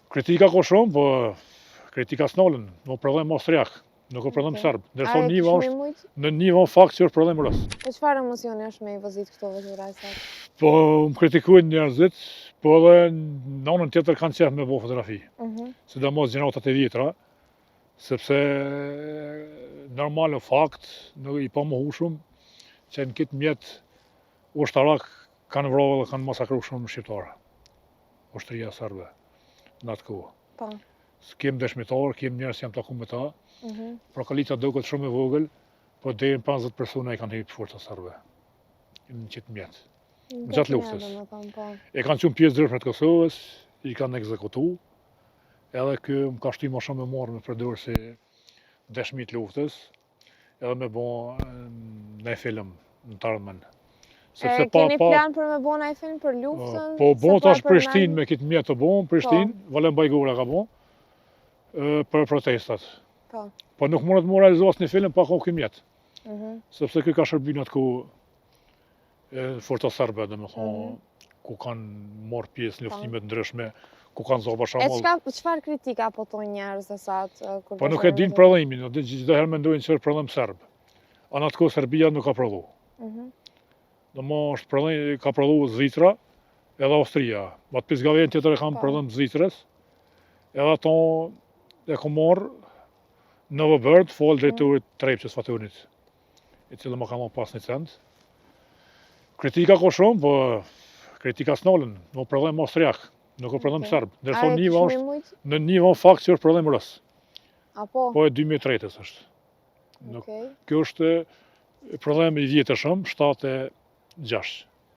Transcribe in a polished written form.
Kritika ka shumë, po kritika s'nalen, no problem austriak, nuk o problem serb. Ndërsa Niva është në Niva fakt që është problem rus. E çfarë emocioni është me i vëzit këto vëzhurajsat? Po më kritikujnë njerëzit, po edhe në anën tjetër kanë qef me bo fotografi. Sidomos gjeneratët e vjetra, sepse normal në fakt, nuk i pa mohushëm, që në këtë mjet ushtarak kanë vrarë dhe kanë masakruar shumë shqiptarë. Ushtria serbe, në atë kohë. Po. Kem dëshmitar, kem njerëz që jam taku me ta. Pra kalita duket shumë e vogël, po deri në 50 persona i kanë hyrë forca serbe në qëtë mjet. Në gjatë luftës. E kanë qenë pjesë ndryshme të Kosovës, i kanë ekzekutu, edhe kë më ka shtyr më shumë me marrë me përdorë si dëshmi të luftës, edhe me bo në film në të ardhmen. Keni plan për me bo në film për luftën? Po bo tash Prishtinë me këtë mjet të bo, Prishtinë, Valem Bajgura ka bo, për protestat. Po nuk mund të realizohet një film pa kohë mjet. Sepse kjo ka shërby në atë kohë forca serbe, domethënë, ku kanë marrë pjesë në luftimet ndryshme, ku kanë zonë për shembull. E çfarë kritika po thonë njerëz sa po nuk e din prodhimin, çdo herë mendojnë se është prodhim serb. Në atë kohë Serbia nuk ka prodhu. Është prodhim, ka prodhu Zvicra edhe Austria. Atë pjesëgavjen tjetër e kanë prodhim Zvicrës. Edhe ato e ka marrë Novo Bird, fol drejtorit Trepçës Faturnit, i cili më ka marrë pas një cent. Kritika ka shumë, po kritika s'nalen, no problem austriak, nuk o problem serb. Ndërsa Niva është në Niva fakt që është problem rus. Apo? Po e 2003-ës është. Kjo është problem i vjetërshëm, 76.